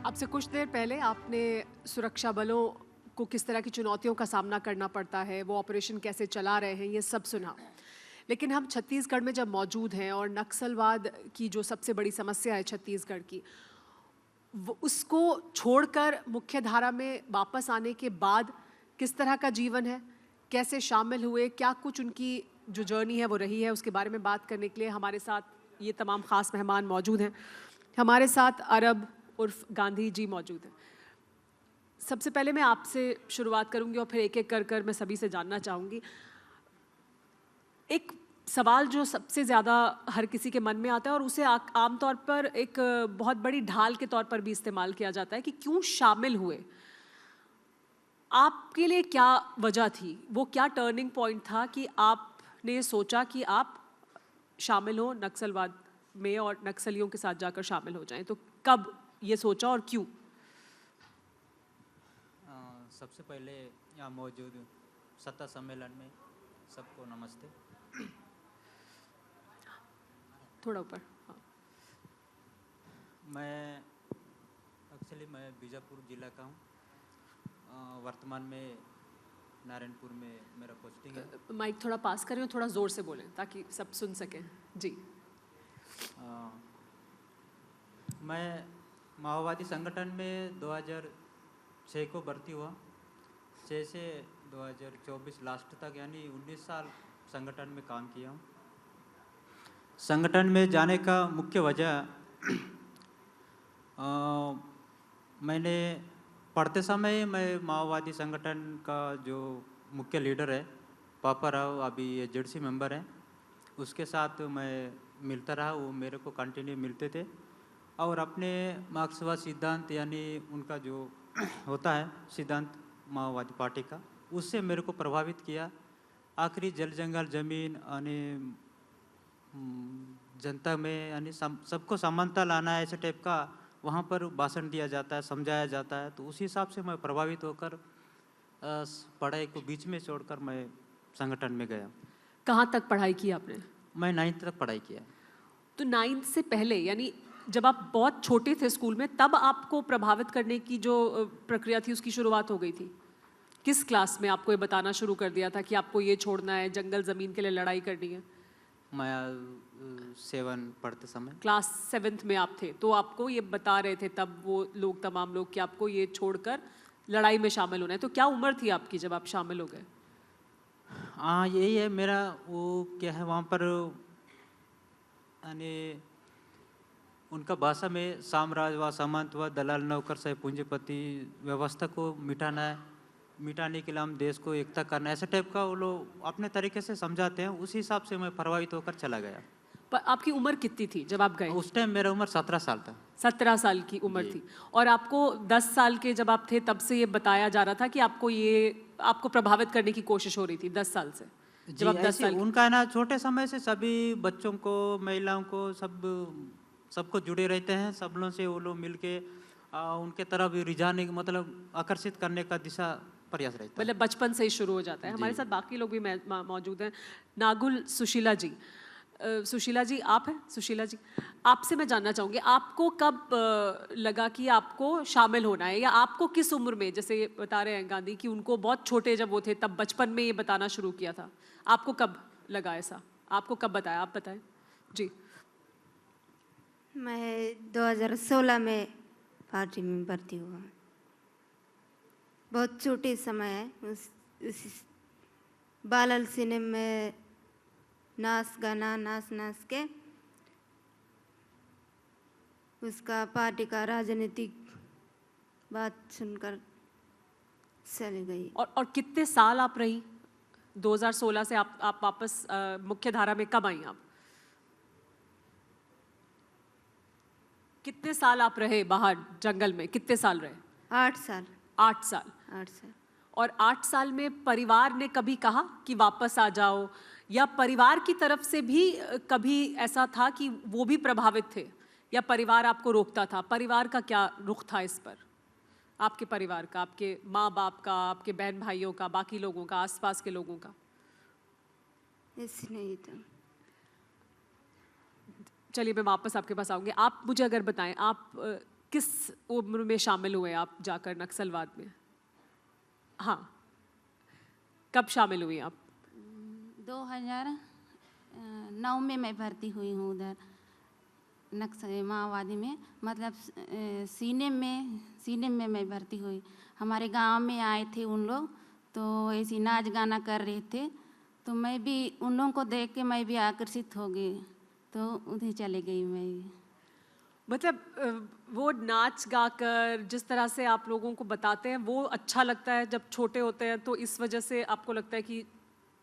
आपसे कुछ देर पहले आपने सुरक्षा बलों को किस तरह की चुनौतियों का सामना करना पड़ता है, वो ऑपरेशन कैसे चला रहे हैं, ये सब सुना। लेकिन हम छत्तीसगढ़ में जब मौजूद हैं और नक्सलवाद की जो सबसे बड़ी समस्या है छत्तीसगढ़ की, वो उसको छोड़कर मुख्य धारा में वापस आने के बाद किस तरह का जीवन है, कैसे शामिल हुए, क्या कुछ उनकी जो जर्नी है वो रही है, उसके बारे में बात करने के लिए हमारे साथ ये तमाम ख़ास मेहमान मौजूद हैं। हमारे साथ अरब उर्फ गांधी जी मौजूद हैं। सबसे पहले मैं आपसे शुरुआत करूंगी और फिर एक एक कर कर मैं सभी से जानना चाहूँगी। एक सवाल जो सबसे ज़्यादा हर किसी के मन में आता है और उसे आमतौर पर एक बहुत बड़ी ढाल के तौर पर भी इस्तेमाल किया जाता है कि क्यों शामिल हुए। आपके लिए क्या वजह थी, वो क्या टर्निंग पॉइंट था कि आपने सोचा कि आप शामिल हो नक्सलवाद में और नक्सलियों के साथ जाकर शामिल हो जाएं? तो कब ये सोचा और क्यों? सबसे पहले यहाँ मौजूद सत्ता सम्मेलन में सबको नमस्ते। थोड़ा ऊपर। हाँ। मैं बीजापुर जिला का हूँ। वर्तमान में नारायणपुर में मेरा पोस्टिंग है। माइक थोड़ा पास करें और थोड़ा ज़ोर से बोलें ताकि सब सुन सकें। जी। मैं माओवादी संगठन में 2006 को भर्ती हुआ। 6 से 2024 लास्ट तक यानी 19 साल संगठन में काम किया हूँ। संगठन में जाने का मुख्य वजह मैंने पढ़ते समय मैं माओवादी संगठन का जो मुख्य लीडर है पापा राव, अभी ये जेडसी मेंबर है, उसके साथ मैं मिलता रहा। वो मेरे को कंटिन्यू मिलते थे और अपने मार्क्सवाद सिद्धांत यानी उनका जो होता है सिद्धांत माओवादी पार्टी का, उससे मेरे को प्रभावित किया। आखिरी जल जंगल जमीन यानी जनता में यानी सबको समानता लाना है, ऐसे टाइप का वहाँ पर भाषण दिया जाता है, समझाया जाता है। तो उसी हिसाब से मैं प्रभावित होकर पढ़ाई को बीच में छोड़कर मैं संगठन में गया। कहाँ तक पढ़ाई की आपने? मैं 9th तक पढ़ाई किया। तो 9th से पहले यानी जब आप बहुत छोटे थे स्कूल में, तब आपको प्रभावित करने की जो प्रक्रिया थी उसकी शुरुआत हो गई थी? किस क्लास में आपको ये बताना शुरू कर दिया था कि आपको ये छोड़ना है, जंगल ज़मीन के लिए लड़ाई करनी है? मैं 7 पढ़ते समय। क्लास 7th में आप थे तो आपको ये बता रहे थे तब वो लोग, तमाम लोग, कि आपको ये छोड़कर लड़ाई में शामिल होना है। तो क्या उम्र थी आपकी जब आप शामिल हो गए? हाँ, यही है मेरा। वो क्या है वहाँ पर यानी उनका भाषा में साम्राज्यवाद, सामंतवाद, दलाल, नौकरशाही, पूंजीपति व्यवस्था को मिटाना है, मिटाने के लिए हम देश को एकता करना है, ऐसे टाइप का वो लोग अपने तरीके से समझाते हैं। उसी हिसाब से मैं प्रभावित होकर चला गया। पर आपकी उम्र कितनी थी जब आप गए? उस टाइम मेरा उम्र 17 साल था। 17 साल की उम्र थी। और आपको 10 साल के जब आप थे तब से ये बताया जा रहा था कि आपको प्रभावित करने की कोशिश हो रही थी 10 साल से? जी, आप 10 ऐसे साल उनका है ना, छोटे समय से सभी बच्चों को, महिलाओं को, सबको जुड़े रहते हैं। सब लोगों से वो लोग मिलके उनके तरफ रिझाने मतलब आकर्षित करने का दिशा प्रयास रहता है। मतलब बचपन से ही शुरू हो जाता है। हमारे साथ बाकी लोग भी मौजूद हैं। नागुल सुशीला जी। सुशीला जी, आप हैं? सुशीला जी, आपसे मैं जानना चाहूँगी, आपको कब लगा कि आपको शामिल होना है, या आपको किस उम्र में, जैसे ये बता रहे हैं गांधी कि उनको बहुत छोटे जब वो थे तब बचपन में ये बताना शुरू किया था, आपको कब लगा ऐसा? आपको कब बताया, आप बताएं जी। मैं 2016 में पार्टी में भर्ती हुआ। बहुत छोटे समय है। उस बालल सिनेमा में नाच के उसका पार्टी का राजनीतिक बात सुनकर चली गई। और कितने साल आप रही? 2016 से आप वापस मुख्य धारा में कब आई आप? कितने साल आप रहे बाहर जंगल में? कितने साल रहे? 8 साल। 8 साल। 8 साल। और 8 साल में परिवार ने कभी कहा कि वापस आ जाओ, या परिवार की तरफ से भी कभी ऐसा था कि वो भी प्रभावित थे, या परिवार आपको रोकता था? परिवार का क्या रुख था इस पर? आपके परिवार का, आपके माँ बाप का, आपके बहन भाइयों का, बाकी लोगों का, आसपास के लोगों का? ऐसे नहीं था। चलिए मैं वापस आपके पास आऊँगी। आप मुझे अगर बताएं, आप किस उम्र में शामिल हुए आप जाकर नक्सलवाद में? हाँ, कब शामिल हुई आप? 2009 में मैं भर्ती हुई हूँ उधर नक्सल माओवादी में, मतलब सीने में मैं भर्ती हुई। हमारे गांव में आए थे उन लोग, तो ऐसी नाच गाना कर रहे थे, तो मैं भी उन लोगों को देख के मैं भी आकर्षित हो गई, तो उधर चले गई मैं भी। मतलब वो नाच गाकर जिस तरह से आप लोगों को बताते हैं वो अच्छा लगता है जब छोटे होते हैं, तो इस वजह से आपको लगता है कि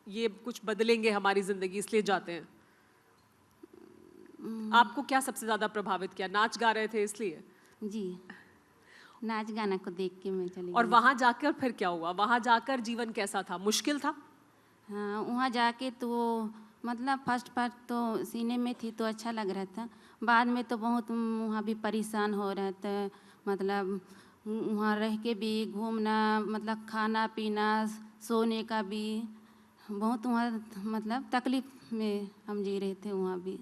ये कुछ बदलेंगे हमारी ज़िंदगी, इसलिए जाते हैं? आपको क्या सबसे ज़्यादा प्रभावित किया? नाच गा रहे थे इसलिए? जी, नाच गाना को देख के मैं चली और गई। वहाँ जाकर फिर क्या हुआ? वहाँ जाकर जीवन कैसा था? मुश्किल था? हाँ, वहाँ जाके तो मतलब फर्स्ट तो सीने में थी तो अच्छा लग रहा था, बाद में तो बहुत वहाँ भी परेशान हो रहा था। मतलब वहाँ रह के भी घूमना, मतलब खाना पीना, सोने का भी बहुत वहाँ मतलब तकलीफ में हम जी रहे थे वहाँ भी।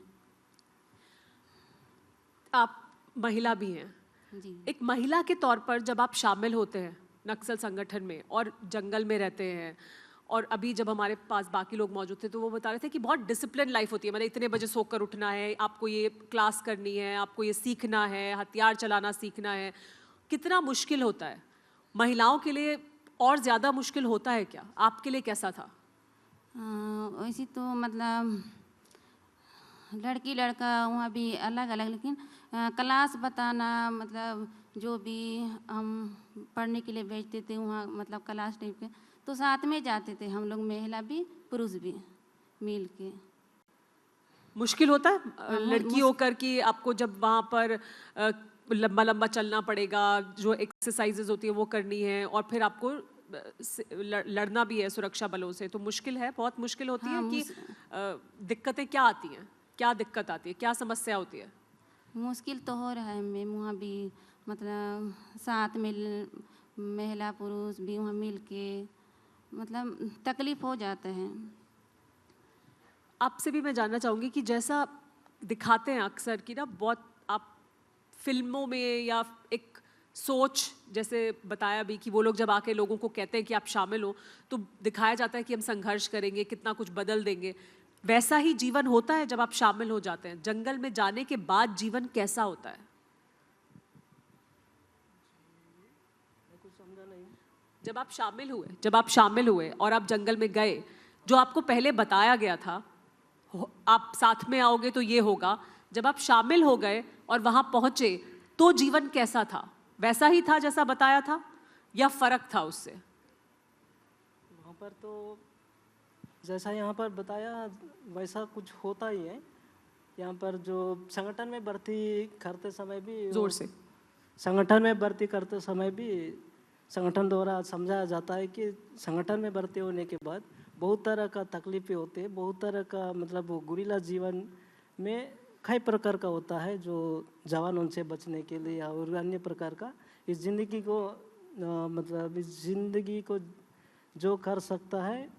आप महिला भी हैं। जी। एक महिला के तौर पर जब आप शामिल होते हैं नक्सल संगठन में और जंगल में रहते हैं, और अभी जब हमारे पास बाकी लोग मौजूद थे तो वो बता रहे थे कि बहुत डिसिप्लिन लाइफ होती है, मतलब इतने बजे सोकर उठना है, आपको ये क्लास करनी है, आपको ये सीखना है, हथियार चलाना सीखना है। कितना मुश्किल होता है महिलाओं के लिए, और ज़्यादा मुश्किल होता है क्या? आपके लिए कैसा था? वैसे तो मतलब लड़की लड़का वहाँ भी अलग अलग, लेकिन क्लास बताना, मतलब जो भी हम पढ़ने के लिए भेजते थे वहाँ, मतलब क्लास टाइप के, तो साथ में जाते थे हम लोग, महिला भी पुरुष भी मिल के। मुश्किल होता है हाँ, लड़की होकर कि आपको जब वहाँ पर लंबा लंबा चलना पड़ेगा, जो एक्सरसाइजेज होती है वो करनी है, और फिर आपको लड़ना भी है सुरक्षा बलों से, तो मुश्किल है, बहुत मुश्किल होती है हाँ, कि दिक्कतें क्या आती हैं, क्या दिक्कत आती है, क्या समस्या होती है? मुश्किल तो हो रहा है मैम वहाँ भी, मतलब साथ में महिला पुरुष भी वहाँ मिल के, मतलब तकलीफ हो जाता है। आपसे भी मैं जानना चाहूँगी कि जैसा दिखाते हैं अक्सर कि ना, बहुत आप फिल्मों में या एक सोच जैसे बताया भी कि वो लोग जब आके लोगों को कहते हैं कि आप शामिल हो, तो दिखाया जाता है कि हम संघर्ष करेंगे, कितना कुछ बदल देंगे। वैसा ही जीवन होता है जब आप शामिल हो जाते हैं? जंगल में जाने के बाद जीवन कैसा होता है? जब आप शामिल हुए और आप जंगल में गए, जो आपको पहले बताया गया था आप साथ में आओगे तो ये होगा, जब आप शामिल हो गए और वहां पहुंचे तो जीवन कैसा था? वैसा ही था जैसा बताया था या फर्क था उससे? वहाँ पर तो जैसा यहाँ पर बताया वैसा कुछ होता ही है। यहाँ पर जो संगठन में भर्ती करते समय भी जोर से। संगठन में भर्ती करते समय भी संगठन द्वारा समझाया जाता है कि संगठन में भर्ती होने के बाद बहुत तरह का तकलीफें होते हैं, बहुत तरह का मतलब वो गुरीला जीवन में कई प्रकार का होता है जो जवान उनसे बचने के लिए और अन्य प्रकार का इस ज़िंदगी को मतलब इस ज़िंदगी को जो कर सकता है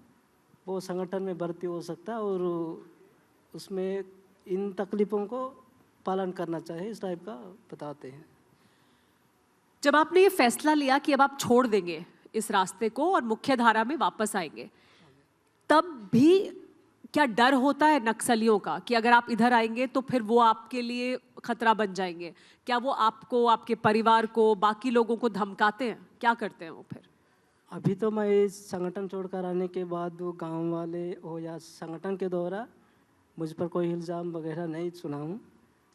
वो संगठन में भर्ती हो सकता है और उसमें इन तकलीफ़ों को पालन करना चाहिए, इस टाइप का बताते हैं। जब आपने ये फैसला लिया कि अब आप छोड़ देंगे इस रास्ते को और मुख्य धारा में वापस आएंगे, तब भी क्या डर होता है नक्सलियों का कि अगर आप इधर आएंगे तो फिर वो आपके लिए खतरा बन जाएंगे? क्या वो आपको, आपके परिवार को, बाकी लोगों को धमकाते हैं? क्या करते हैं वो फिर? अभी तो मैं इस संगठन छोड़कर आने के बाद वो गांव वाले हो या संगठन के द्वारा मुझ पर कोई इल्ज़ाम वगैरह नहीं सुना हूँ।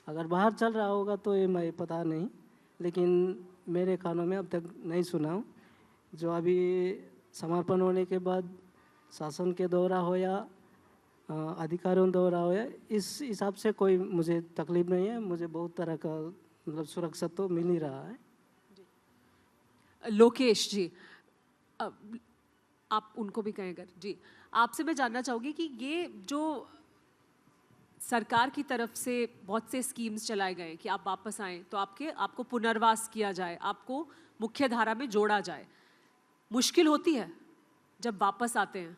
अगर बाहर चल रहा होगा तो ये मैं पता नहीं, लेकिन मेरे कानों में अब तक नहीं सुना हूँ। जो अभी समर्पण होने के बाद शासन के द्वारा हो या अधिकारियों द्वारा हो या इस हिसाब से कोई मुझे तकलीफ नहीं है। मुझे बहुत तरह का मतलब सुरक्षा तो मिल ही रहा है। लोकेश जी, आप उनको भी कहें अगर जी, आपसे मैं जानना चाहूँगी कि ये जो सरकार की तरफ से बहुत से स्कीम्स चलाए गए कि आप वापस आएँ तो आपको पुनर्वास किया जाए, आपको मुख्य धारा में जोड़ा जाए, मुश्किल होती है जब वापस आते हैं?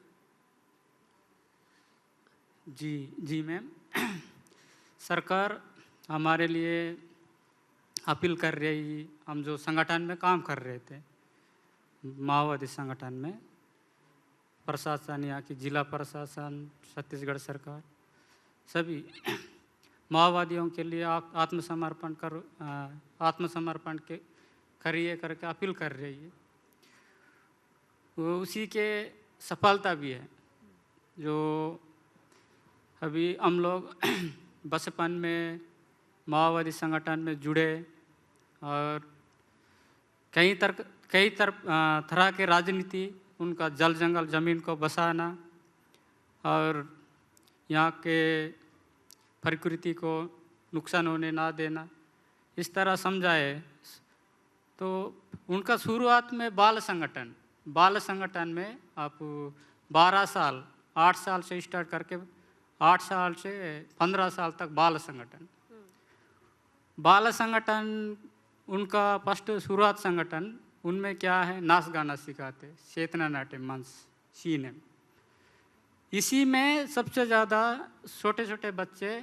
जी जी मैम, सरकार हमारे लिए अपील कर रही, हम जो संगठन में काम कर रहे थे, माओवादी संगठन में, प्रशासन, यहाँ की जिला प्रशासन, छत्तीसगढ़ सरकार, सभी माओवादियों के लिए आत्मसमर्पण के करिए करके अपील कर रही है। वो उसी के सफलता भी है। जो अभी हम लोग बचपन में माओवादी संगठन में जुड़े और कई तरह के राजनीति, उनका जल जंगल ज़मीन को बसाना और यहाँ के प्रकृति को नुकसान होने ना देना, इस तरह समझाए। तो उनका शुरुआत में बाल संगठन में आप 12 साल 8 साल से स्टार्ट करके 8 साल से 15 साल तक बाल संगठन उनका फर्स्ट शुरुआत संगठन, उनमें क्या है, नाच गाना सिखाते, चेतना नाट्य मंच सीएनएम। इसी में सबसे ज़्यादा छोटे छोटे बच्चे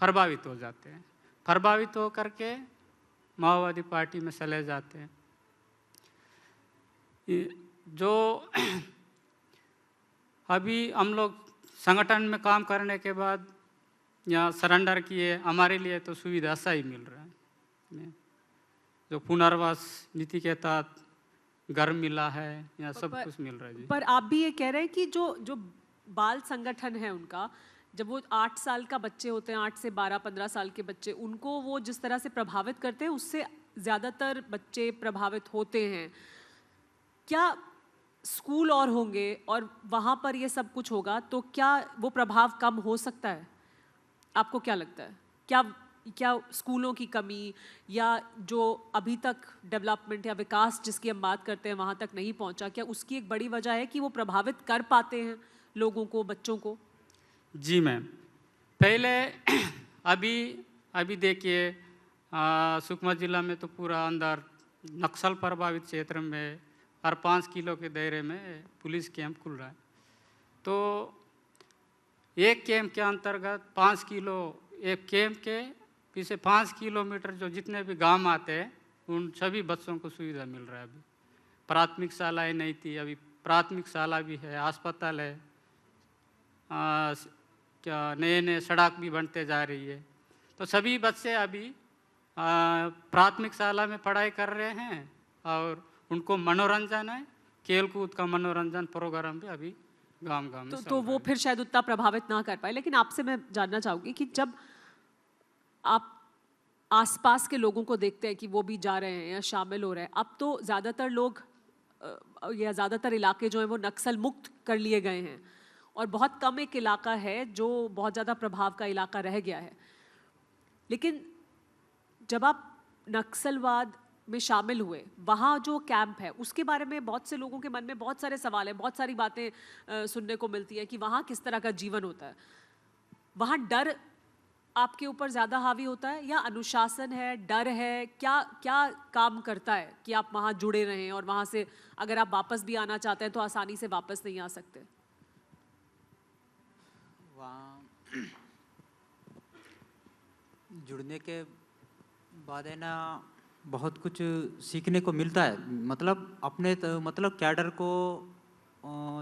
प्रभावित हो जाते हैं, प्रभावित हो करके माओवादी पार्टी में चले जाते हैं। जो अभी हम लोग संगठन में काम करने के बाद यहाँ सरेंडर किए, हमारे लिए तो सुविधा सही मिल रहा है। जो पुनर्वास नीति के तहत घर मिला है, यहाँ सब कुछ मिल रहा है जी। पर आप भी ये कह रहे हैं कि जो बाल संगठन है उनका, जब वो 8 साल का बच्चे होते हैं, 8 से 12-15 साल के बच्चे, उनको वो जिस तरह से प्रभावित करते हैं उससे ज़्यादातर बच्चे प्रभावित होते हैं। क्या स्कूल और होंगे और वहाँ पर ये सब कुछ होगा तो क्या वो प्रभाव कम हो सकता है? आपको क्या लगता है? क्या स्कूलों की कमी या जो अभी तक डेवलपमेंट या विकास जिसकी हम बात करते हैं वहाँ तक नहीं पहुँचा, क्या उसकी एक बड़ी वजह है कि वो प्रभावित कर पाते हैं लोगों को, बच्चों को? जी मैम, पहले अभी देखिए सुकमा जिला में तो पूरा अंदर नक्सल प्रभावित क्षेत्र में हर 5 किलो के दायरे में पुलिस कैंप खुल रहा है। तो एक कैंप के अंतर्गत 5 किलो, एक कैंप के पीछे 5 किलोमीटर जो जितने भी गांव आते हैं उन सभी बच्चों को सुविधा मिल रहा है। अभी प्राथमिक शालाएँ नहीं थी, अभी प्राथमिक शाला भी है, अस्पताल है, क्या नए सड़क भी बनते जा रही है। तो सभी बच्चे अभी प्राथमिक शाला में पढ़ाई कर रहे हैं और उनको मनोरंजन है, खेल कूद का मनोरंजन प्रोग्राम भी अभी गांव-गांव में तो वो फिर शायद उतना प्रभावित ना कर पाए। लेकिन आपसे मैं जानना चाहूँगी कि जब आप आसपास के लोगों को देखते हैं कि वो भी जा रहे हैं या शामिल हो रहे हैं, अब तो ज़्यादातर लोग या ज़्यादातर इलाके जो हैं वो नक्सल मुक्त कर लिए गए हैं और बहुत कम एक इलाका है जो बहुत ज़्यादा प्रभाव का इलाका रह गया है। लेकिन जब आप नक्सलवाद में शामिल हुए, वहाँ जो कैंप है उसके बारे में बहुत से लोगों के मन में बहुत सारे सवाल हैं, बहुत सारी बातें सुनने को मिलती है कि वहाँ किस तरह का जीवन होता है। वहाँ डर आपके ऊपर ज़्यादा हावी होता है या अनुशासन है, डर है, क्या काम करता है कि आप वहाँ जुड़े रहें और वहाँ से अगर आप वापस भी आना चाहते हैं तो आसानी से वापस नहीं आ सकते? वहाँ जुड़ने के बाद है ना बहुत कुछ सीखने को मिलता है। मतलब अपने मतलब कैडर को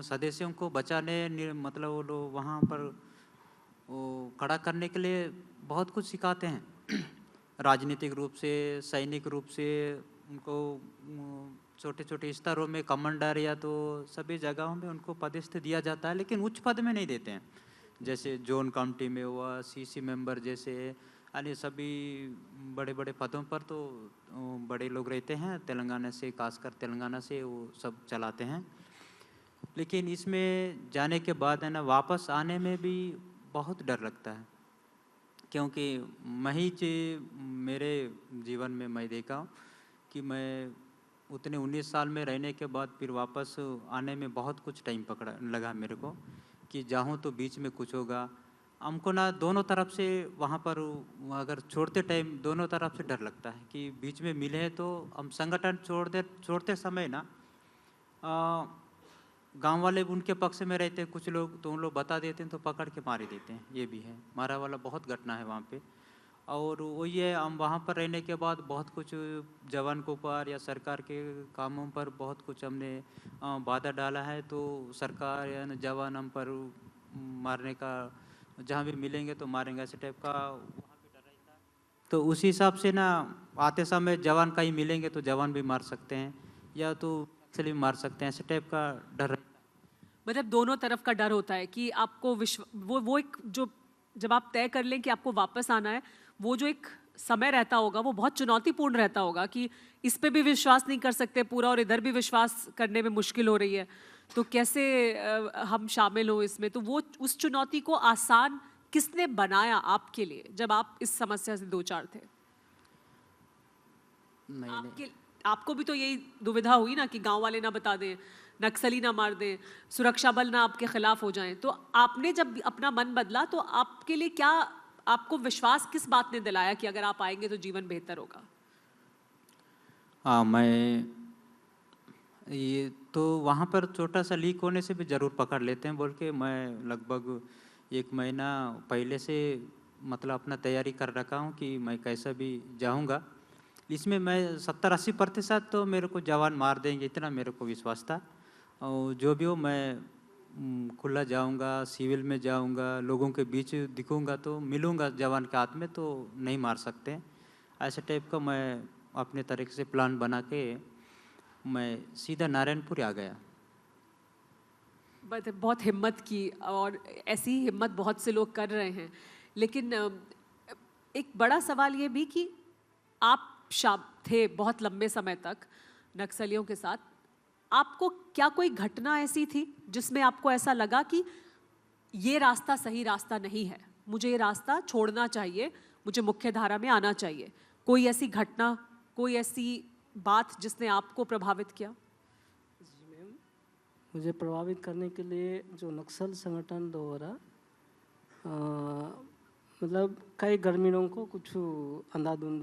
सदस्यों को बचाने मतलब वो लोग वहाँ पर वो खड़ा करने के लिए बहुत कुछ सिखाते हैं। राजनीतिक रूप से, सैनिक रूप से उनको छोटे छोटे स्तरों में कमांडर या तो सभी जगहों में उनको पदस्थ दिया जाता है, लेकिन उच्च पद में नहीं देते हैं। जैसे जोन काउंटी में हुआ, सीसी मेंबर जैसे, यानी सभी बड़े बड़े पदों पर तो बड़े लोग रहते हैं तेलंगाना से, खासकर तेलंगाना से वो सब चलाते हैं। लेकिन इसमें जाने के बाद है ना वापस आने में भी बहुत डर लगता है, क्योंकि मेरे जीवन में मैं देखा हूँ कि मैं उतने 19 साल में रहने के बाद फिर वापस आने में बहुत कुछ टाइम लगा मेरे को कि जाऊँ तो बीच में कुछ होगा। हमको ना दोनों तरफ से वहाँ पर अगर छोड़ते टाइम दोनों तरफ से डर लगता है कि बीच में मिले तो हम संगठन छोड़ते समय ना गांव वाले उनके पक्ष में रहते हैं, कुछ लोग तो उन लोग बता देते हैं तो पकड़ के मार ही देते हैं। ये भी है, मारा वाला बहुत घटना है वहाँ पे। और वो ये हम वहाँ पर रहने के बाद बहुत कुछ जवान के ऊपर या सरकार के कामों पर बहुत कुछ हमने बाधा डाला है। तो सरकार या न जवान हम पर मारने का, जहाँ भी मिलेंगे तो मारेंगे, ऐसे टाइप का वहाँ पे डर रहता है। तो उसी हिसाब से ना आते समय जवान कहीं मिलेंगे तो जवान भी मार सकते हैं या तो नक्सली भी मार सकते हैं, ऐसे टाइप का डर रहता है। मतलब दोनों तरफ का डर होता है कि आपको वो एक जो जब आप तय कर लें कि आपको वापस आना है, वो जो एक समय रहता होगा वो बहुत चुनौतीपूर्ण रहता होगा कि इस पे भी विश्वास नहीं कर सकते पूरा और इधर भी विश्वास करने में मुश्किल हो रही है, तो कैसे हम शामिल हो इसमें। तो वो उस चुनौती को आसान किसने बनाया आपके लिए जब आप इस समस्या से दो चार थे? नहीं आपको भी तो यही दुविधा हुई ना कि गांव वाले ना बता दें, नक्सली ना मार दें, सुरक्षा बल ना आपके खिलाफ हो जाएं। तो आपने जब अपना मन बदला तो आपके लिए क्या, आपको विश्वास किस बात ने दिलाया कि अगर आप आएंगे तो जीवन बेहतर होगा? हाँ, मैं ये तो वहाँ पर छोटा सा लीक होने से भी ज़रूर पकड़ लेते हैं बोल के मैं लगभग 1 महीना पहले से मतलब अपना तैयारी कर रखा हूँ कि मैं कैसा भी जाऊँगा। इसमें मैं 70-80% तो मेरे को जवान मार देंगे, इतना मेरे को विश्वास था। और जो भी हो मैं खुला जाऊँगा, सिविल में जाऊँगा, लोगों के बीच दिखूँगा तो मिलूँगा जवान के हाथ में तो नहीं मार सकते। ऐसे टाइप का मैं अपने तरीके से प्लान बना के मैं सीधा नारायणपुर आ गया। बहुत हिम्मत की और ऐसी हिम्मत बहुत से लोग कर रहे हैं। लेकिन एक बड़ा सवाल ये भी कि आप थे बहुत लंबे समय तक नक्सलियों के साथ, आपको क्या कोई घटना ऐसी थी जिसमें आपको ऐसा लगा कि ये रास्ता सही रास्ता नहीं है, मुझे ये रास्ता छोड़ना चाहिए, मुझे मुख्य धारा में आना चाहिए? कोई ऐसी घटना, कोई ऐसी बात जिसने आपको प्रभावित किया? मुझे प्रभावित करने के लिए जो नक्सल संगठन द्वारा मतलब कई ग्रामीणों को कुछ अंधाधुंध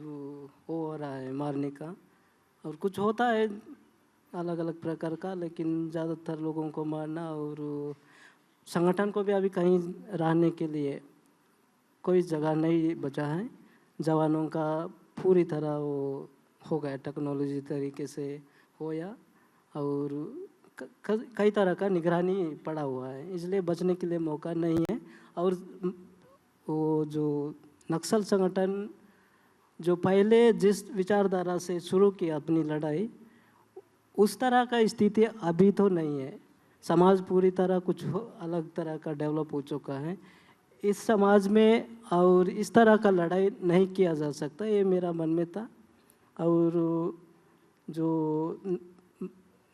हो रहा है मारने का, और कुछ होता है अलग अलग प्रकार का, लेकिन ज़्यादातर लोगों को मारना। और संगठन को भी अभी कहीं रहने के लिए कोई जगह नहीं बचा है। जवानों का पूरी तरह वो हो गया टेक्नोलॉजी तरीके से हो या, और कई तरह का निगरानी पड़ा हुआ है, इसलिए बचने के लिए मौका नहीं है। और वो जो नक्सल संगठन जो पहले जिस विचारधारा से शुरू की अपनी लड़ाई, उस तरह का स्थिति अभी तो नहीं है। समाज पूरी तरह कुछ अलग तरह का डेवलप हो चुका है इस समाज में, और इस तरह का लड़ाई नहीं किया जा सकता, ये मेरा मन में था। और जो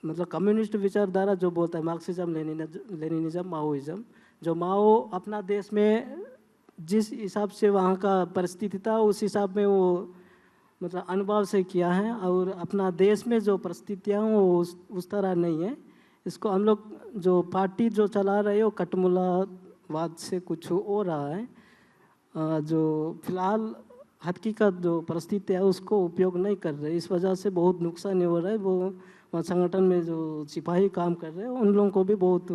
मतलब कम्युनिस्ट विचारधारा जो बोलता है मार्क्सिज्म लेनिनिज्म माओइज्म, जो माओ अपना देश में जिस हिसाब से वहाँ का परिस्थिति था उस हिसाब में वो मतलब अनुभव से किया है, और अपना देश में जो परिस्थितियाँ वो उस तरह नहीं है। इसको हम लोग जो पार्टी जो चला रहे हो कटमुलावाद से कुछ हो रहा है, जो फिलहाल हकीकत जो परिस्थिति है उसको उपयोग नहीं कर रहे, इस वजह से बहुत नुकसान हो रहा है। वो संगठन में जो सिपाही काम कर रहे हैं उन लोगों को भी बहुत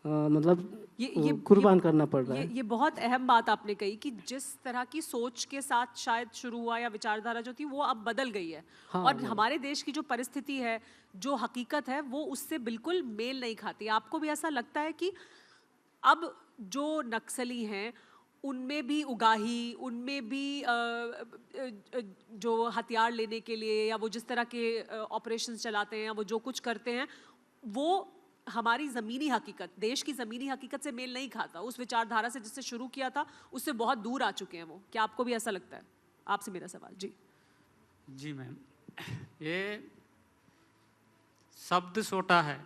मतलब ये कुर्बान करना पड़ रहा है। ये बहुत अहम बात आपने कही कि जिस तरह की सोच के साथ शायद शुरू हुआ या विचारधारा जो थी वो अब बदल गई है। हाँ, और हमारे देश की जो परिस्थिति है, जो हकीकत है, वो उससे बिल्कुल मेल नहीं खाती। आपको भी ऐसा लगता है कि अब जो नक्सली हैं उनमें भी उगाही, उनमें भी जो हथियार लेने के लिए या वो जिस तरह के ऑपरेशंस चलाते हैं या वो जो कुछ करते हैं, वो हमारी ज़मीनी हकीकत, देश की ज़मीनी हकीकत से मेल नहीं खाता, उस विचारधारा से जिससे शुरू किया था उससे बहुत दूर आ चुके हैं वो? क्या आपको भी ऐसा लगता है? आपसे मेरा सवाल। जी जी मैम, ये शब्द छोटा है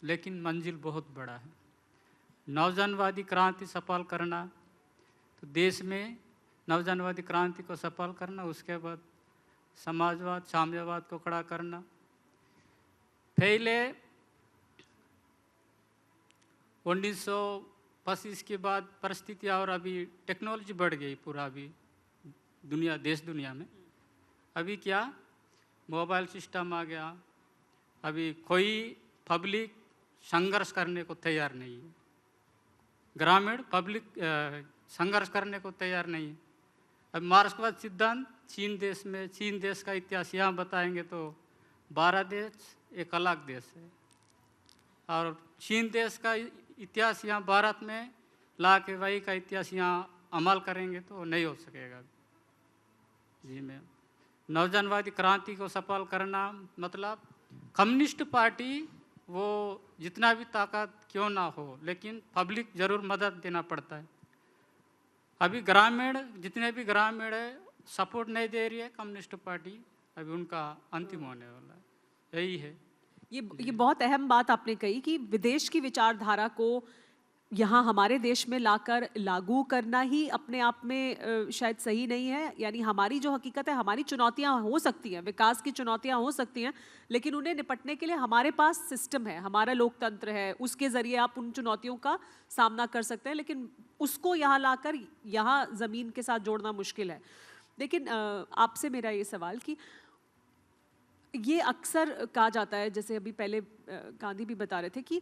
लेकिन मंजिल बहुत बड़ा है। नवजनवादी क्रांति सफल करना, तो देश में नवजनवादी क्रांति को सफल करना, उसके बाद समाजवाद साम्यवाद को खड़ा करना। पहले 1925 के बाद परिस्थितियाँ और अभी टेक्नोलॉजी बढ़ गई पूरा, अभी दुनिया देश दुनिया में अभी क्या मोबाइल सिस्टम आ गया। अभी कोई पब्लिक संघर्ष करने को तैयार नहीं है, ग्रामीण पब्लिक संघर्ष करने को तैयार नहीं है। अब मार्क्सवाद सिद्धांत चीन देश का इतिहास यहाँ बताएंगे तो भारत देश एक अलग देश है, और चीन देश का इतिहास यहाँ भारत में ला के वही का इतिहास यहाँ अमल करेंगे तो नहीं हो सकेगा। जी मैम, नवजनवादी क्रांति को सफल करना मतलब कम्युनिस्ट पार्टी वो जितना भी ताकत क्यों ना हो, लेकिन पब्लिक जरूर मदद देना पड़ता है। अभी ग्रामीण जितने भी ग्रामीण है सपोर्ट नहीं दे रही है कम्युनिस्ट पार्टी, अभी उनका अंतिम होने वाला है, यही है। ये बहुत अहम बात आपने कही कि विदेश की विचारधारा को यहाँ हमारे देश में लाकर लागू करना ही अपने आप में शायद सही नहीं है। यानी हमारी जो हकीकत है, हमारी चुनौतियाँ हो सकती हैं, विकास की चुनौतियाँ हो सकती हैं, लेकिन उन्हें निपटने के लिए हमारे पास सिस्टम है, हमारा लोकतंत्र है, उसके ज़रिए आप उन चुनौतियों का सामना कर सकते हैं। लेकिन उसको यहाँ लाकर यहाँ ज़मीन के साथ जोड़ना मुश्किल है। लेकिन आपसे मेरा ये सवाल कि ये अक्सर कहा जाता है, जैसे अभी पहले गांधी भी बता रहे थे कि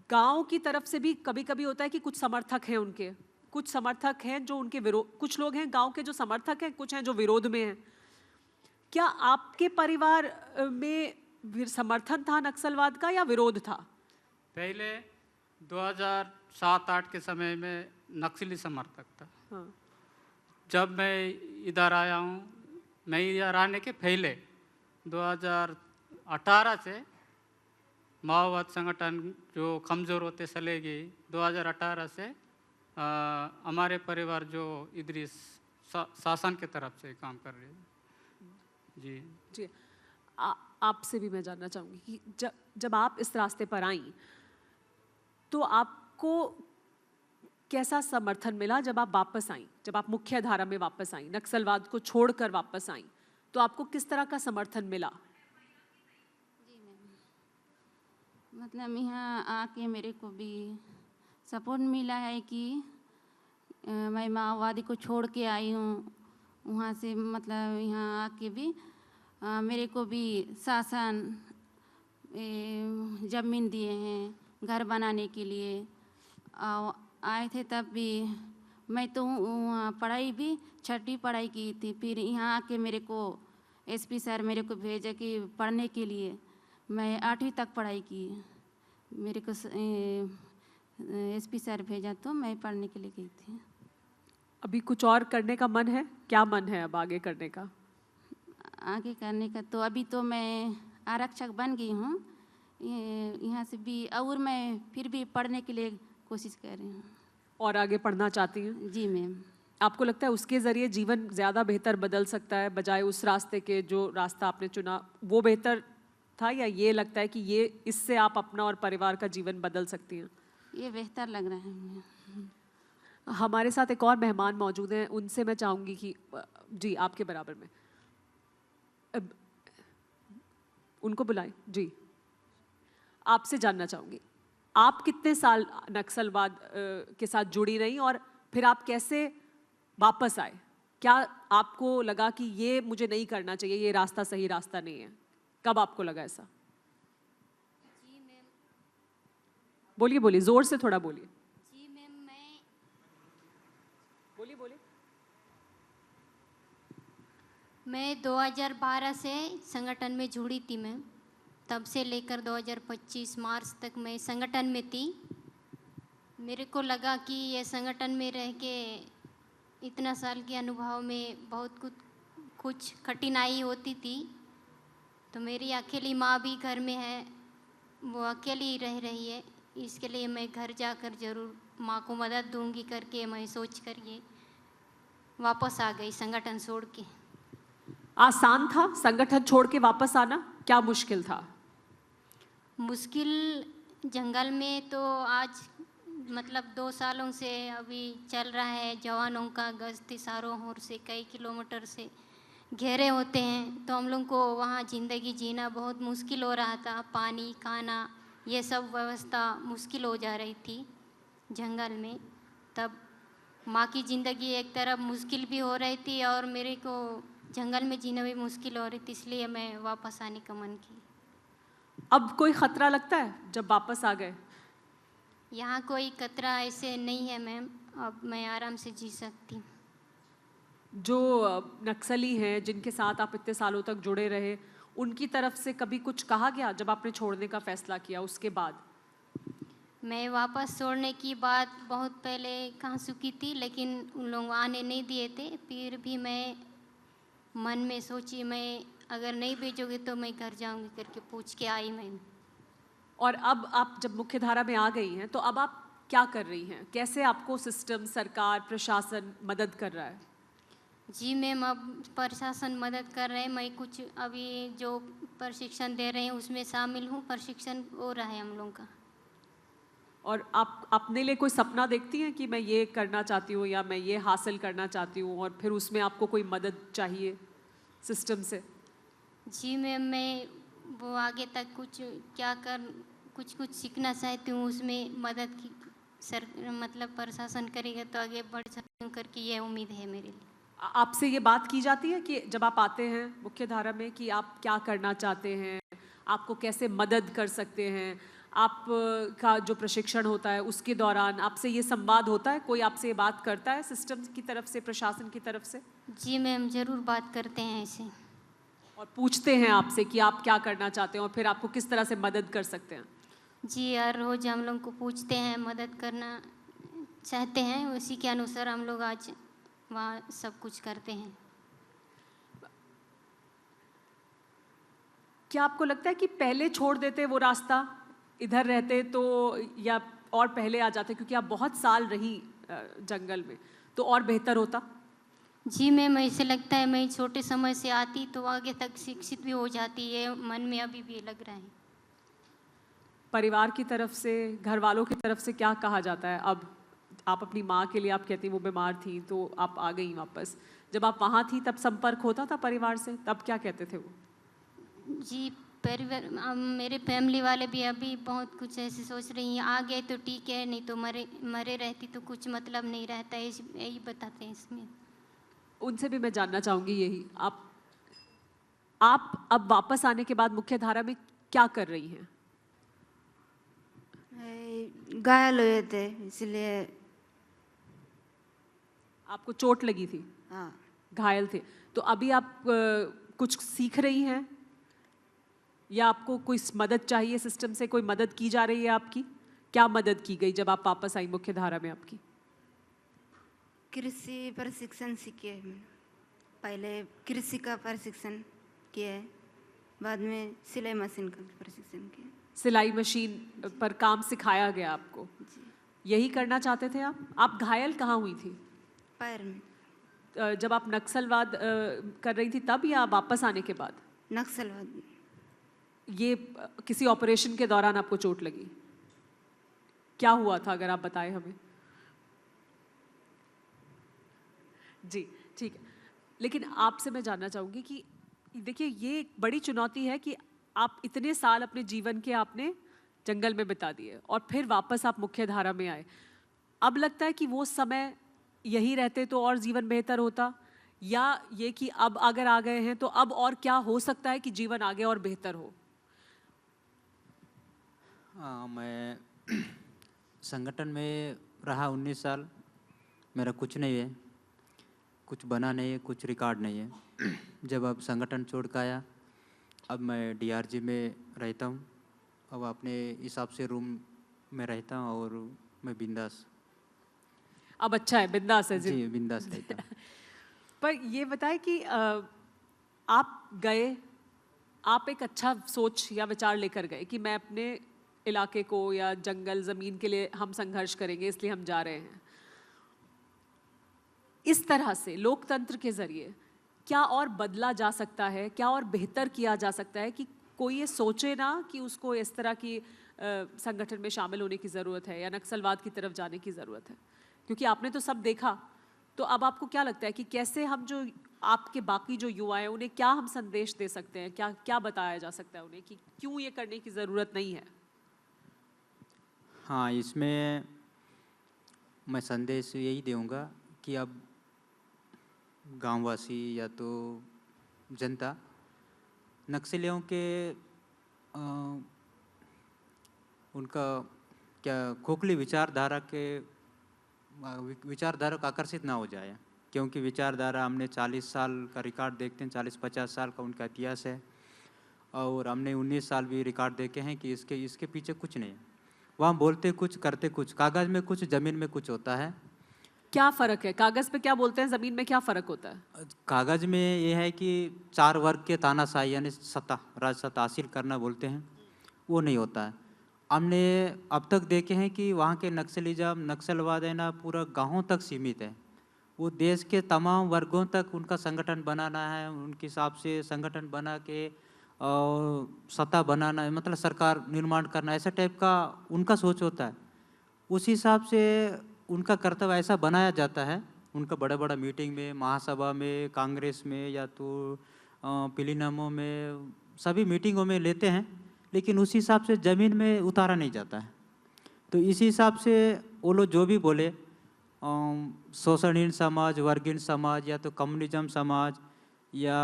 गांव की तरफ से भी कभी कभी होता है कि कुछ समर्थक हैं उनके, कुछ समर्थक हैं जो उनके विरोध, कुछ लोग हैं गांव के जो समर्थक हैं, कुछ हैं जो विरोध में हैं। क्या आपके परिवार में समर्थन था नक्सलवाद का या विरोध था? पहले 2007-8 के समय में नक्सली समर्थक था। हाँ। जब मैं इधर आया हूँ, मैं इधर आने के पहले 2018 से माओवाद संगठन जो कमज़ोर होते चले गई, 2018 से हमारे परिवार जो इधर शासन के तरफ से काम कर रही है। जी जी, आपसे भी मैं जानना चाहूँगी कि जब आप इस रास्ते पर आई तो आपको कैसा समर्थन मिला? जब आप वापस आई, जब आप मुख्य धारा में वापस आई, नक्सलवाद को छोड़कर वापस आई, तो आपको किस तरह का समर्थन मिला? मतलब यहाँ आके मेरे को भी सपोर्ट मिला है कि मैं माओवादी को छोड़ के आई हूँ, वहाँ से मतलब यहाँ आके भी मेरे को भी शासन ज़मीन दिए हैं घर बनाने के लिए। आए थे तब भी मैं तो वहाँ पढ़ाई भी 6वीं पढ़ाई की थी, फिर यहाँ आके मेरे को एसपी सर मेरे को भेजा कि पढ़ने के लिए। मैं 8वीं तक पढ़ाई की, मेरे को एसपी सर भेजा तो मैं पढ़ने के लिए गई थी। अभी कुछ और करने का मन है? क्या मन है अब आगे करने का? आगे करने का तो अभी तो मैं आरक्षक बन गई हूँ यहाँ से भी, और मैं फिर भी पढ़ने के लिए कोशिश कर रही हूँ। और आगे पढ़ना चाहती हैं? जी मैम। आपको लगता है उसके ज़रिए जीवन ज़्यादा बेहतर बदल सकता है बजाय उस रास्ते के जो रास्ता आपने चुना वो बेहतर था, या ये लगता है कि ये इससे आप अपना और परिवार का जीवन बदल सकती हैं? ये बेहतर लग रहा है मुझे। हमारे साथ एक और मेहमान मौजूद हैं, उनसे मैं चाहूँगी कि जी आपके बराबर में उनको बुलाएं। जी, आपसे जानना चाहूँगी आप कितने साल नक्सलवाद के साथ जुड़ी रही और फिर आप कैसे वापस आए? क्या आपको लगा कि ये मुझे नहीं करना चाहिए, ये रास्ता सही रास्ता नहीं है? कब आपको लगा ऐसा? जी मैम। बोलिए बोलिए, जोर से थोड़ा बोलिए। जी मैम, बोलिए। मैं 2012 से संगठन में जुड़ी थी मैम। तब से लेकर 2025 मार्च तक मैं संगठन में थी। मेरे को लगा कि ये संगठन में रह के इतना साल के अनुभव में बहुत कुछ कठिनाई होती थी। तो मेरी अकेली माँ भी घर में है, वो अकेली रह रही है, इसके लिए मैं घर जाकर ज़रूर माँ को मदद दूंगी करके मैं सोच कर ये वापस आ गई संगठन छोड़ के। आसान था संगठन छोड़ के वापस आना? क्या मुश्किल था? मुश्किल जंगल में तो आज मतलब 2 सालों से अभी चल रहा है, जवानों का गश्त चारों ओर से कई किलोमीटर से घेरे होते हैं, तो हम लोग को वहाँ ज़िंदगी जीना बहुत मुश्किल हो रहा था। पानी खाना ये सब व्यवस्था मुश्किल हो जा रही थी जंगल में। तब माँ की ज़िंदगी एक तरफ मुश्किल भी हो रही थी और मेरे को जंगल में जीना भी मुश्किल हो रही थी, इसलिए मैं वापस आने का मन की। अब कोई खतरा लगता है जब वापस आ गए? यहाँ कोई खतरा ऐसे नहीं है मैम, अब मैं आराम से जी सकती हूँ। जो नक्सली हैं जिनके साथ आप इतने सालों तक जुड़े रहे, उनकी तरफ से कभी कुछ कहा गया जब आपने छोड़ने का फैसला किया उसके बाद? मैं वापस छोड़ने की बात बहुत पहले कह चुकी थी, लेकिन उन लोग आने नहीं दिए थे। फिर भी मैं मन में सोची, मैं अगर नहीं भेजोगे तो मैं घर जाऊंगी करके पूछ के आई मैं। और अब आप जब मुख्य धारा में आ गई हैं तो अब आप क्या कर रही हैं? कैसे आपको सिस्टम, सरकार, प्रशासन मदद कर रहा है? जी मैम, अब प्रशासन मदद कर रहे हैं। मैं कुछ अभी जो प्रशिक्षण दे रहे हैं उसमें शामिल हूँ। प्रशिक्षण हो रहा है हम लोगों का। और आप अपने लिए कोई सपना देखती हैं कि मैं ये करना चाहती हूँ या मैं ये हासिल करना चाहती हूँ, और फिर उसमें आपको कोई मदद चाहिए सिस्टम से? जी मैम, मैं वो आगे तक कुछ सीखना चाहती हूँ। उसमें मदद की सर मतलब प्रशासन करेगा तो आगे बढ़ सकती हूँ करके ये उम्मीद है मेरे लिए। आपसे ये बात की जाती है कि जब आप आते हैं मुख्य धारा में कि आप क्या करना चाहते हैं, आपको कैसे मदद कर सकते हैं? आप का जो प्रशिक्षण होता है उसके दौरान आपसे ये संवाद होता है? कोई आपसे ये बात करता है सिस्टम की तरफ से, प्रशासन की तरफ से? जी मैम, ज़रूर बात करते हैं ऐसे। और पूछते हैं आपसे कि आप क्या करना चाहते हैं और फिर आपको किस तरह से मदद कर सकते हैं? जी, हर रोज़ हम लोग को पूछते हैं, मदद करना चाहते हैं, उसी के अनुसार हम लोग आज वहाँ सब कुछ करते हैं। क्या आपको लगता है कि पहले छोड़ देते वो रास्ता, इधर रहते तो, या और पहले आ जाते, क्योंकि आप बहुत साल रही जंगल में, तो और बेहतर होता? जी मैम, ऐसे लगता है मैं छोटे समय से आती तो आगे तक शिक्षित भी हो जाती है, मन में अभी भी लग रहा है। परिवार की तरफ से, घर वालों की तरफ से क्या कहा जाता है? अब आप अपनी माँ के लिए, आप कहती वो बीमार थी तो आप आ गई वापस, जब आप वहाँ थी तब संपर्क होता था परिवार से, तब क्या कहते थे वो? जी, परिवार मेरे फैमिली वाले भी अभी बहुत कुछ ऐसे सोच रही हैं, आ गए तो ठीक है, नहीं तो मरे रहती तो कुछ मतलब नहीं रहता है, यही बताते हैं इसमें। उनसे भी मैं जानना चाहूँगी यही, आप अब वापस आने के बाद मुख्य धारा में क्या कर रही हैं? घायल हुए थे इसलिए। आपको चोट लगी थी? हाँ। घायल थे, तो अभी आप कुछ सीख रही हैं या आपको कोई मदद चाहिए? सिस्टम से कोई मदद की जा रही है आपकी? क्या मदद की गई जब आप वापस आई मुख्य धारा में आपकी? कृषि प्रशिक्षण सीखे हैं। पहले कृषि का प्रशिक्षण किया है, बाद में सिलाई मशीन का प्रशिक्षण किया। सिलाई मशीन पर काम सिखाया गया आपको? यही करना चाहते थे आप? आप घायल कहाँ हुई थी? पैर में। जब आप नक्सलवाद कर रही थी तब, या वापस आने के बाद? नक्सलवाद। ये किसी ऑपरेशन के दौरान आपको चोट लगी? क्या हुआ था अगर आप बताएं हमें? जी ठीक है, लेकिन आपसे मैं जानना चाहूँगी कि देखिए ये एक बड़ी चुनौती है कि आप इतने साल अपने जीवन के आपने जंगल में बिता दिए और फिर वापस आप मुख्य धारा में आए। अब लगता है कि वो समय यही रहते तो और जीवन बेहतर होता, या ये कि अब अगर आ गए हैं तो अब और क्या हो सकता है कि जीवन आगे और बेहतर हो? मैं संगठन में रहा 19 साल, मेरा कुछ नहीं है, कुछ बना नहीं है, कुछ रिकॉर्ड नहीं है। जब अब संगठन छोड़ कर आया, अब मैं डीआरजी में रहता हूँ। अब अपने हिसाब से रूम में रहता हूँ और मैं बिंदास। अब अच्छा है, बिंदास है जी, बिंदास रहता हूँ। पर ये बताएं कि आप गए, आप एक अच्छा सोच या विचार लेकर गए कि मैं अपने इलाके को या जंगल ज़मीन के लिए हम संघर्ष करेंगे, इसलिए हम जा रहे हैं। इस तरह से लोकतंत्र के जरिए क्या और बदला जा सकता है, क्या और बेहतर किया जा सकता है कि कोई ये सोचे ना कि उसको इस तरह की संगठन में शामिल होने की ज़रूरत है या नक्सलवाद की तरफ जाने की ज़रूरत है? क्योंकि आपने तो सब देखा, तो अब आपको क्या लगता है कि कैसे हम जो आपके बाकी जो युवा हैं उन्हें क्या हम संदेश दे सकते हैं, क्या क्या बताया जा सकता है उन्हें कि क्यों ये करने की ज़रूरत नहीं है? हाँ, इसमें मैं संदेश यही दूँगा कि अब गांववासी या तो जनता नक्सलियों के उनका क्या खोखली विचारधारा को आकर्षित ना हो जाए क्योंकि विचारधारा हमने 40 साल का रिकॉर्ड देखते हैं, 40-50 साल का उनका इतिहास है, और हमने 19 साल भी रिकॉर्ड देखे हैं कि इसके पीछे कुछ नहीं है। वहाँ बोलते कुछ करते कुछ, कागज़ में कुछ ज़मीन में कुछ होता है। क्या फ़र्क है? कागज़ पे क्या बोलते हैं, ज़मीन में क्या फ़र्क होता है? कागज़ में ये है कि 4 वर्ग के तानाशाही यानी सत्ता, राज सत्ता हासिल करना बोलते हैं, वो नहीं होता है। हमने अब तक देखे हैं कि वहाँ के नक्सलिज़्म, नक्सलवाद है ना, पूरा गाँवों तक सीमित है। वो देश के तमाम वर्गों तक उनका संगठन बनाना है, उनके हिसाब से संगठन बना के और सत्ता बनाना है, मतलब सरकार निर्माण करना, ऐसा टाइप का उनका सोच होता है। उस हिसाब से उनका कर्तव्य ऐसा बनाया जाता है, उनका बड़ा-बड़ा मीटिंग में, महासभा में, कांग्रेस में या तो प्लेनमों में, सभी मीटिंगों में लेते हैं, लेकिन उस हिसाब से ज़मीन में उतारा नहीं जाता है। तो इसी हिसाब से वो लोग जो भी बोले, शोषणहीन समाज, वर्गहीन समाज या तो कम्युनिज्म समाज या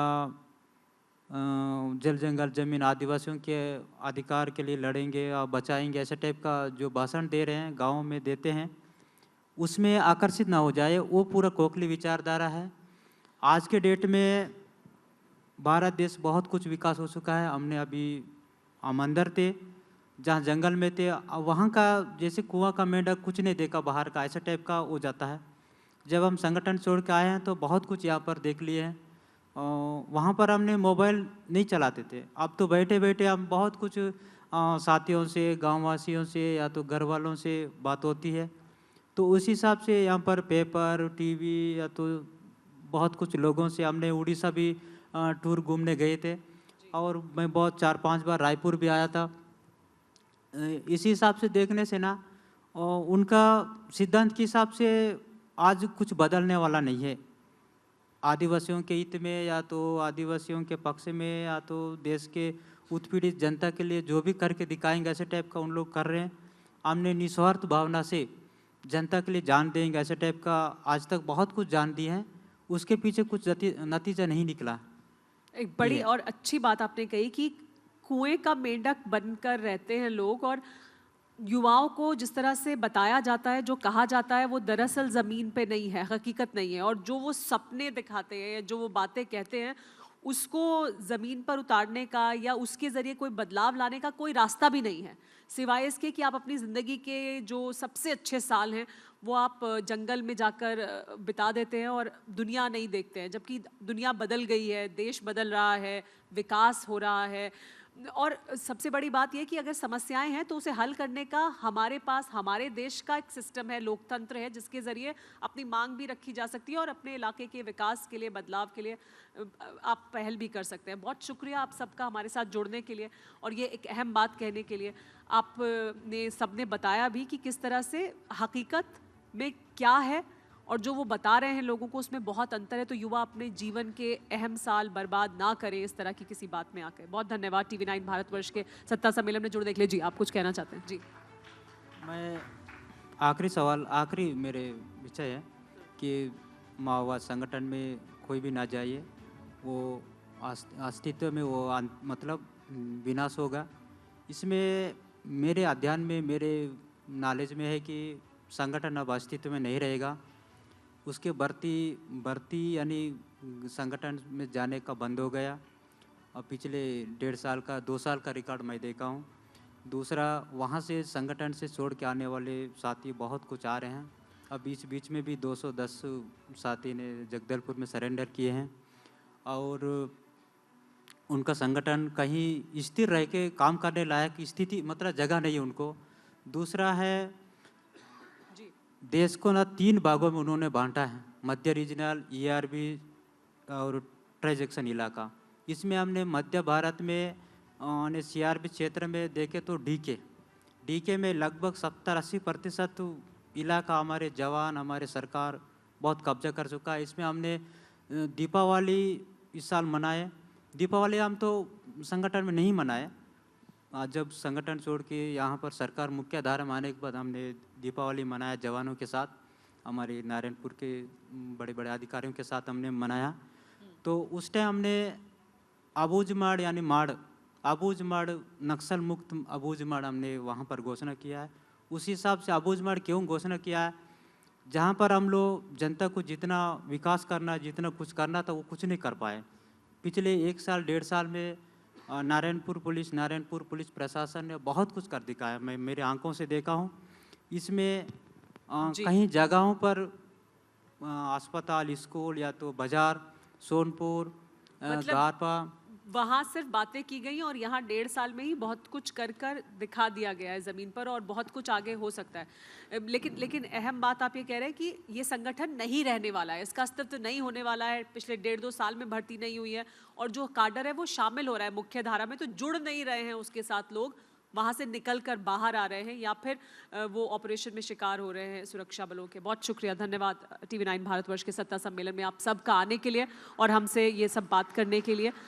जल जंगल ज़मीन आदिवासियों के अधिकार के लिए लड़ेंगे और बचाएंगे, ऐसे टाइप का जो भाषण दे रहे हैं, गाँव में देते हैं, उसमें आकर्षित ना हो जाए, वो पूरा खोखली विचारधारा है। आज के डेट में भारत देश बहुत कुछ विकास हो चुका है। हमने अभी हम अंदर थे, जहाँ जंगल में थे, वहाँ का जैसे कुआं का मेंढक कुछ नहीं देखा बाहर का, ऐसा टाइप का हो जाता है। जब हम संगठन छोड़ के आए हैं तो बहुत कुछ यहाँ पर देख लिए हैं। वहाँ पर हमने मोबाइल नहीं चलाते थे, अब तो बैठे बैठे हम बहुत कुछ साथियों से, गाँववासियों से या तो घर वालों से बात होती है। तो उस हिसाब से यहाँ पर पेपर, टीवी या तो बहुत कुछ लोगों से, हमने उड़ीसा भी टूर घूमने गए थे और मैं बहुत 4-5 बार रायपुर भी आया था। इसी हिसाब से देखने से ना उनका सिद्धांत के हिसाब से आज कुछ बदलने वाला नहीं है। आदिवासियों के हित में या तो आदिवासियों के पक्ष में या तो देश के उत्पीड़ित जनता के लिए जो भी करके दिखाएंगे, ऐसे टाइप का उन लोग कर रहे हैं। हमने निस्वार्थ भावना से जनता के लिए जान देंगे, ऐसे टाइप का आज तक बहुत कुछ जान दिए हैं, उसके पीछे कुछ नतीजा नहीं निकला। एक बड़ी और अच्छी बात आपने कही कि कुएं का मेंढक बनकर रहते हैं लोग, और युवाओं को जिस तरह से बताया जाता है, जो कहा जाता है, वो दरअसल ज़मीन पे नहीं है, हकीकत नहीं है, और जो वो सपने दिखाते हैं या जो वो बातें कहते हैं, उसको ज़मीन पर उतारने का या उसके ज़रिए कोई बदलाव लाने का कोई रास्ता भी नहीं है, सिवाय इसके कि आप अपनी ज़िंदगी के जो सबसे अच्छे साल हैं वो आप जंगल में जाकर बिता देते हैं और दुनिया नहीं देखते हैं, जबकि दुनिया बदल गई है, देश बदल रहा है, विकास हो रहा है। और सबसे बड़ी बात यह कि अगर समस्याएं हैं तो उसे हल करने का हमारे पास, हमारे देश का एक सिस्टम है, लोकतंत्र है, जिसके ज़रिए अपनी मांग भी रखी जा सकती है और अपने इलाके के विकास के लिए, बदलाव के लिए आप पहल भी कर सकते हैं। बहुत शुक्रिया आप सबका हमारे साथ जुड़ने के लिए और ये एक अहम बात कहने के लिए। आपने सबने बताया भी कि किस तरह से हकीकत में क्या है और जो वो बता रहे हैं लोगों को, उसमें बहुत अंतर है। तो युवा अपने जीवन के अहम साल बर्बाद ना करें इस तरह की किसी बात में आकर। बहुत धन्यवाद TV9 भारतवर्ष के सत्ता सम्मेलन में जुड़ने के लिए। जी, आप कुछ कहना चाहते हैं? जी, मैं आखिरी सवाल, आखिरी मेरे विषय है कि माओवाद संगठन में कोई भी ना जाइए, वो अस्तित्व में वो मतलब विनाश होगा। इसमें मेरे अध्ययन में, मेरे नॉलेज में है कि संगठन अब अस्तित्व में नहीं रहेगा। उसके भर्ती यानी संगठन में जाने का बंद हो गया। अब पिछले 1.5 साल का, 2 साल का रिकॉर्ड मैं देखा हूँ। दूसरा, वहाँ से संगठन से छोड़ के आने वाले साथी बहुत कुछ आ रहे हैं। अब बीच में भी 210 साथी ने जगदलपुर में सरेंडर किए हैं और उनका संगठन कहीं स्थिर रह के काम करने लायक स्थिति, मतलब जगह नहीं है उनको। दूसरा है, देश को ना 3 भागों में उन्होंने बांटा है, मध्य रीजनल, ERB और ट्रांजैक्शन इलाका। इसमें हमने मध्य भारत में CRB क्षेत्र में देखे तो DK में लगभग 70-80% इलाका हमारे जवान, हमारे सरकार बहुत कब्जा कर चुका है। इसमें हमने दीपावली इस साल मनाए। दीपावली हम तो संगठन में नहीं मनाए, जब संगठन छोड़ के यहाँ पर सरकार मुख्य धारा में आने के बाद हमने दीपावली मनाया जवानों के साथ, हमारे नारायणपुर के बड़े बड़े अधिकारियों के साथ हमने मनाया। तो उस टाइम हमने अबूझमाड़ यानी अबूझमाड़ नक्सल मुक्त अबूझमाड़ हमने वहाँ पर घोषणा किया है। उस हिसाब से अबूझमाड़ क्यों घोषणा किया है जहाँ पर हम लोग जनता को जितना विकास करना, जितना कुछ करना था, वो कुछ नहीं कर पाए। पिछले 1 साल, 1.5 साल में नारायणपुर पुलिस प्रशासन ने बहुत कुछ कर दिखाया। मैं मेरे आंखों से देखा हूँ। इसमें कहीं जगहों पर अस्पताल, स्कूल या तो बाजार, सोनपुर, मतलब गारपा, वहाँ सिर्फ बातें की गई और यहाँ 1.5 साल में ही बहुत कुछ कर कर दिखा दिया गया है ज़मीन पर, और बहुत कुछ आगे हो सकता है। लेकिन अहम बात आप ये कह रहे हैं कि ये संगठन नहीं रहने वाला है, इसका अस्तित्व नहीं होने वाला है। पिछले 1.5-2 साल में भर्ती नहीं हुई है और जो काडर है वो शामिल हो रहा है मुख्य धारा में, तो जुड़ नहीं रहे हैं उसके साथ लोग, वहाँ से निकल कर बाहर आ रहे हैं या फिर वो ऑपरेशन में शिकार हो रहे हैं सुरक्षा बलों के। बहुत शुक्रिया, धन्यवाद TV9 भारतवर्ष के सत्ता सम्मेलन में आप सबका आने के लिए और हमसे ये सब बात करने के लिए।